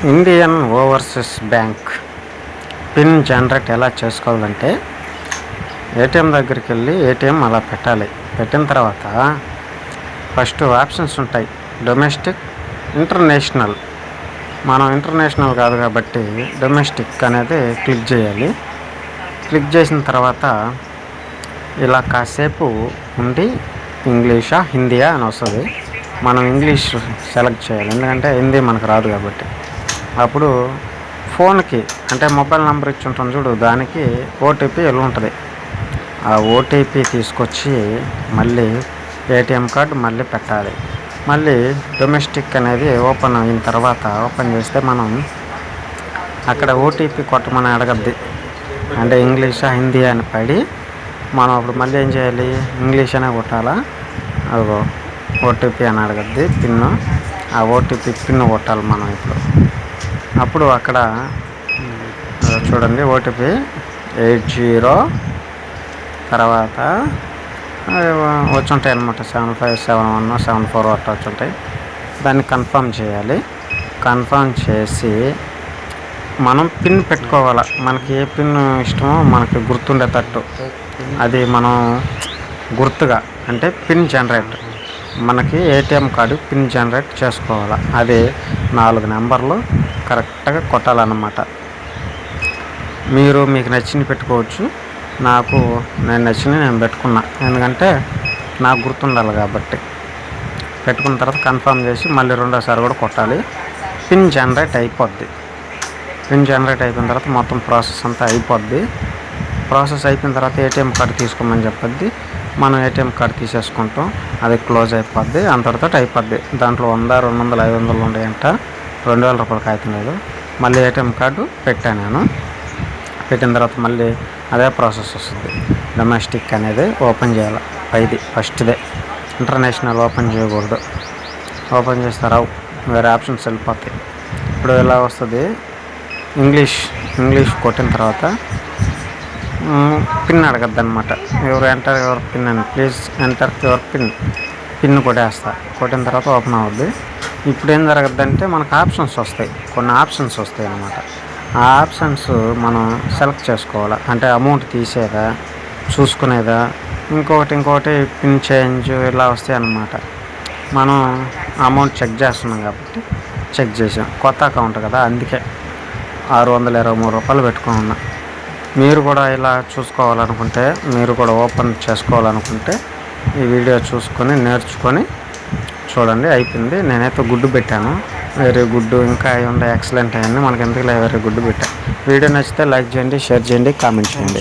Indian overseas bank pin generate ఎలా చేసుకోవాలంటే ATM దగ్గరికి వెళ్ళి ఏటీఎం అలా పెట్టాలి. పెట్టిన తర్వాత ఫస్ట్ ఆప్షన్స్ ఉంటాయి, డొమెస్టిక్, ఇంటర్నేషనల్. మనం ఇంటర్నేషనల్ కాదు కాబట్టి డొమెస్టిక్ అనేది క్లిక్ చేయాలి. క్లిక్ చేసిన తర్వాత ఇలా కాసేపు ఉండి ఇంగ్లీషా హిందీయా అని వస్తుంది. మనం ఇంగ్లీష్ సెలెక్ట్ చేయాలి, ఎందుకంటే హిందీ మనకు రాదు కాబట్టి. అప్పుడు ఫోన్కి అంటే మొబైల్ నెంబర్ ఇచ్చి ఉంటుంది చూడు, దానికి ఓటీపీ వెళ్ళి ఉంటుంది. ఆ ఓటీపీ తీసుకొచ్చి మళ్ళీ ఏటీఎం కార్డు మళ్ళీ పెట్టాలి. మళ్ళీ డొమెస్టిక్ అనేది ఓపెన్ అయిన తర్వాత ఓపెన్ చేస్తే మనం అక్కడ ఓటీపీ కొట్టమని అడగద్ది, అంటే ఇంగ్లీషా హిందీ అని పడి మనం అప్పుడు మళ్ళీ ఏం చేయాలి, ఇంగ్లీష్ అనే కొట్టాలా. అదిగో ఓటీపీ అని అడగద్ది, పిన్. ఆ ఓటీపీ పిన్ కొట్టాలి మనం ఇప్పుడు. అప్పుడు అక్కడ చూడండి ఓటీపీ 80 తర్వాత వచ్చి ఉంటాయి అన్నమాట, 7571 74 అట్లా వచ్చి ఉంటాయి. దాన్ని కన్ఫర్మ్ చేయాలి. కన్ఫర్మ్ చేసి మనం పిన్ పెట్టుకోవాలి. మనకి ఏ పిన్ ఇష్టమో మనకి గుర్తుండేటట్టు అది మనం గుర్తుగా, అంటే పిన్ జనరేట్, మనకి ఏటీఎం కార్డు పిన్ జనరేట్ చేసుకోవాలి. అది 4 నెంబర్లు కరెక్ట్గా కొట్టాలన్నమాట. మీకు నచ్చింది పెట్టుకోవచ్చు. నేను నచ్చినవి నేను పెట్టుకున్నా, ఎందుకంటే నాకు గుర్తుండాలి కాబట్టి. పెట్టుకున్న తర్వాత కన్ఫర్మ్ చేసి మళ్ళీ రెండోసారి కూడా కొట్టాలి. పిన్ జనరేట్ అయిపోద్ది. పిన్ జనరేట్ అయిపోయిన తర్వాత మొత్తం ప్రాసెస్ అంతా అయిపోద్ది. ప్రాసెస్ అయిపోయిన తర్వాత ఏటీఎం కార్డు తీసుకోమని చెప్పద్ది. మనం ఏటీఎం కార్డు తీసేసుకుంటాం, అది క్లోజ్ అయిపోద్ది. అంతటితో అయిపోద్ది. దాంట్లో 100, 200, 500 ఉంటాయంట. 2000 రూపాయల కాగితం లేదు. మళ్ళీ ఏటీఎం కార్డు పెట్టాను నేను. పెట్టిన తర్వాత మళ్ళీ అదే ప్రాసెస్ వస్తుంది. డొమెస్టిక్ అనేది ఓపెన్ చేయాలి, పైది ఫస్ట్దే. ఇంటర్నేషనల్ ఓపెన్ చేయకూడదు. ఓపెన్ చేస్తారావు, వేరే ఆప్షన్స్ వెళ్ళిపోతాయి. ఇప్పుడు ఎలా వస్తుంది, ఇంగ్లీష్ కొట్టిన తర్వాత పిన్ అడగద్దు అనమాట. ఎంటర్ యువర్ పిన్ అని, ప్లీజ్ ఎంటర్ యువర్ పిన్ కొట్టేస్తా. కొట్టిన తర్వాత ఓపెన్ అవుద్ది. ఇప్పుడు ఏం జరగద్దంటే మనకు ఆప్షన్స్ వస్తాయి, కొన్ని ఆప్షన్స్ వస్తాయి అన్నమాట. ఆ ఆప్షన్స్ మనం సెలెక్ట్ చేసుకోవాలి. అంటే అమౌంట్ తీసేదా, చూసుకునేదా, ఇంకొకటి పిన్ చేంజ్ ఇలా వస్తాయి అన్నమాట. మనం అమౌంట్ చెక్ చేస్తున్నాం కాబట్టి చెక్ చేసాం. కొత్త అకౌంట్ కదా, అందుకే 623 రూపాయలు పెట్టుకున్నా. మీరు కూడా ఇలా చూసుకోవాలనుకుంటే, మీరు కూడా ఓపెన్ చేసుకోవాలనుకుంటే ఈ వీడియో చూసుకొని నేర్చుకొని చూడండి. అయిపోయింది. నేనైతే గుడ్డు పెట్టాను, వెరీ గుడ్. ఇంకా అవి ఉన్నాయి ఎక్సలెంట్, అవన్నీ మనకి ఎందుకు వెరీ గుడ్ పెట్టాను. వీడియో నచ్చితే లైక్ చేయండి, షేర్ చేయండి, కామెంట్ చేయండి.